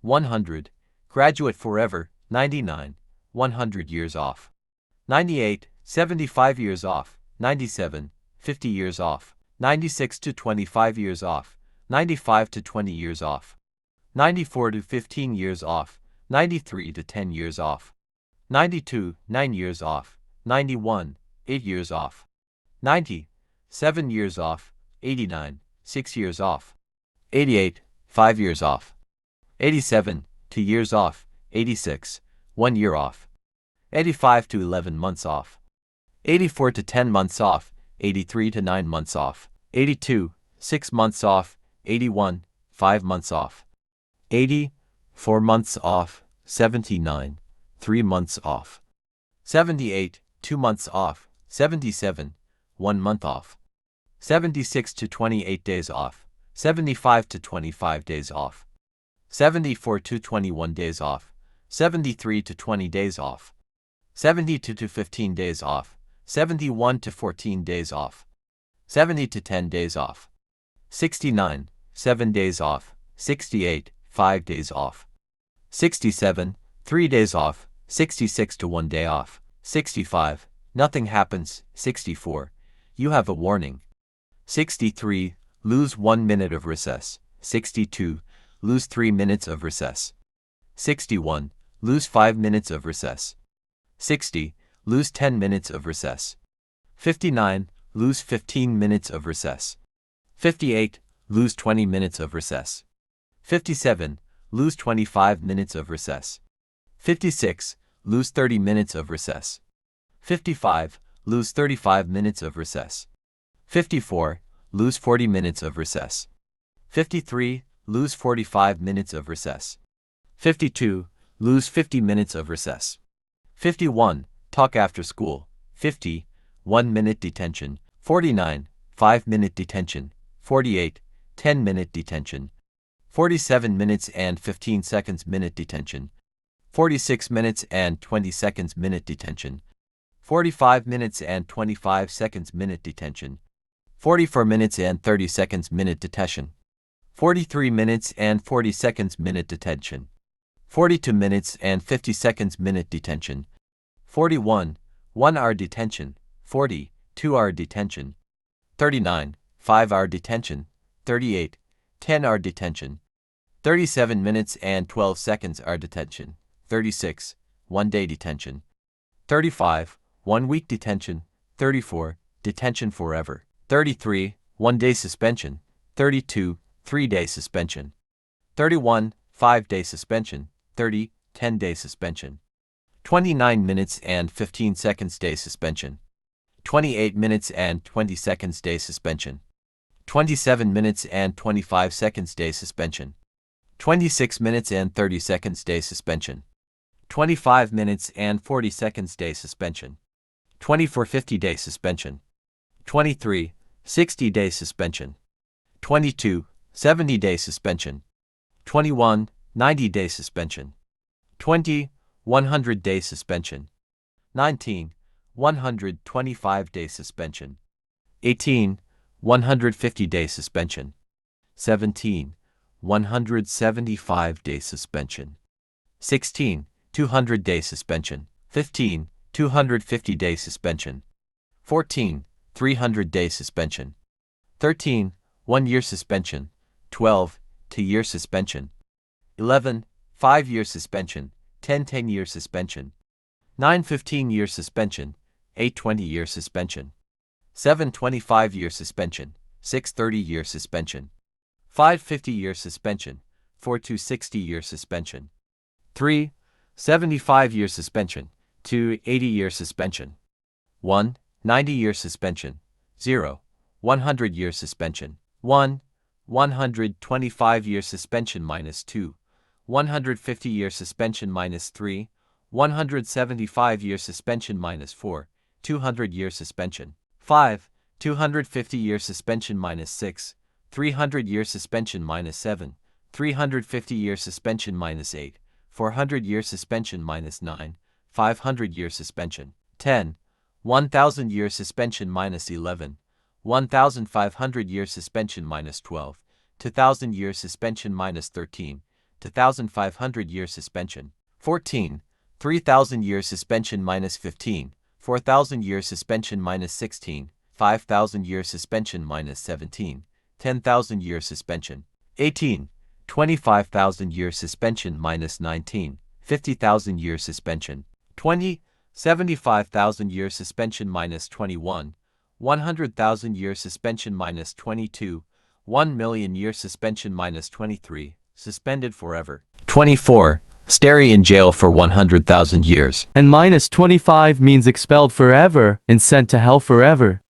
100, graduate forever, 99, 100 years off. 98, 75 years off, 97, 50 years off, 96 to 25 years off, 95 to 20 years off, 94 to 15 years off, 93 to 10 years off, 92, 9 years off, 91, 8 years off, 90, 7 years off, 89, 6 years off, 88, 5 years off, 87, 2 years off, 86, 1 year off, 85 to 11 months off, 84 to 10 months off, 83 to 9 months off, 82, 6 months off, 81, 5 months off, 80, 4 months off, 79, 3 months off, 78, 2 months off, 77, 1 month off, 76 to 28 days off, 75 to 25 days off, 74 to 21 days off, 73 to 20 days off, 72 to 15 days off, 71 to 14 days off, 70 to 10 days off, 69, 7 days off, 68, 5 days off, 67, 3 days off, 66 to 1 day off, 65, nothing happens, 64, you have a warning, 63, lose 1 minute of recess, 62, lose 3 minutes of recess, 61, lose 5 minutes of recess, 60, lose 10 minutes of recess, 59, lose 15 minutes of recess, 58, lose 20 minutes of recess, 57, lose 25 minutes of recess, 56, lose 30 minutes of recess, 55, lose 35 minutes of recess, 54, lose 40 minutes of recess, 53, lose 45 minutes of recess, 52, lose 50 minutes of recess, 51, talk after school, 50, 1 minute detention, 49, 5 minute detention, 48, 10 minute detention, 47 minutes and 15 seconds minute detention, 46 minutes and 20 seconds minute detention, 45 minutes and 25 seconds minute detention, 44 minutes and 30 seconds minute detention, 43 minutes and 40 seconds minute detention, 42 minutes and 50 seconds minute detention, 41, 1 hour detention, 40, 2 hour detention, 39, 5 hour detention, 38, 10 hour detention, 37 minutes and 12 seconds hour detention, 36, 1 day detention, 35, 1 week detention, 34, detention forever, 33, 1 day suspension, 32, 3 day suspension, 31, 5 day suspension, 30, 10 day suspension, 29 minutes and 15 seconds day suspension, 28 minutes and 20 seconds day suspension, 27 minutes and 25 seconds day suspension, 26 minutes and 30 seconds day suspension, 25 minutes and 40 seconds day suspension, 24 50 day suspension, 23, 60 day suspension, 22, 70 day suspension, 21, 90 day suspension, 20, 100 day suspension, 19, 125 day suspension, 18, 150 day suspension, 17, 175 day suspension, 16, 200 day suspension, 15, 250 day suspension, 14, 300 day suspension, 13, 1 year suspension, 12, 2 year suspension, 11, 5 year suspension, 10 10 year suspension, 9 15 year suspension, 8 20 year suspension, 7 25 year suspension, 6 30 year suspension, 5 50 year suspension, 4 2 60 year suspension, 3 75 year suspension, 2 80 year suspension, 1 90 year suspension, 0 100 year suspension, 1 125 year suspension minus 2 150 year suspension minus 3 175 year suspension minus 4 200 year suspension, 5 250 year suspension minus 6 300 year suspension minus 7 350 year suspension minus 8 400 year suspension minus 9 500 year suspension, 10 1000 year suspension minus 11 1500 year suspension minus 12 2000 year suspension minus 13 to 1,500 year suspension. 14. 3,000 year suspension minus 15, 4,000 year suspension minus 16, 5,000 year suspension minus 17, 10,000 year suspension. 18. 25,000 year suspension minus 19, 50,000 year suspension. 20. 75,000 year suspension minus 21, 100,000 year suspension minus 22, 1 million year suspension minus 23, suspended forever. 24. Stay in jail for 100,000 years. And minus 25 means expelled forever and sent to hell forever.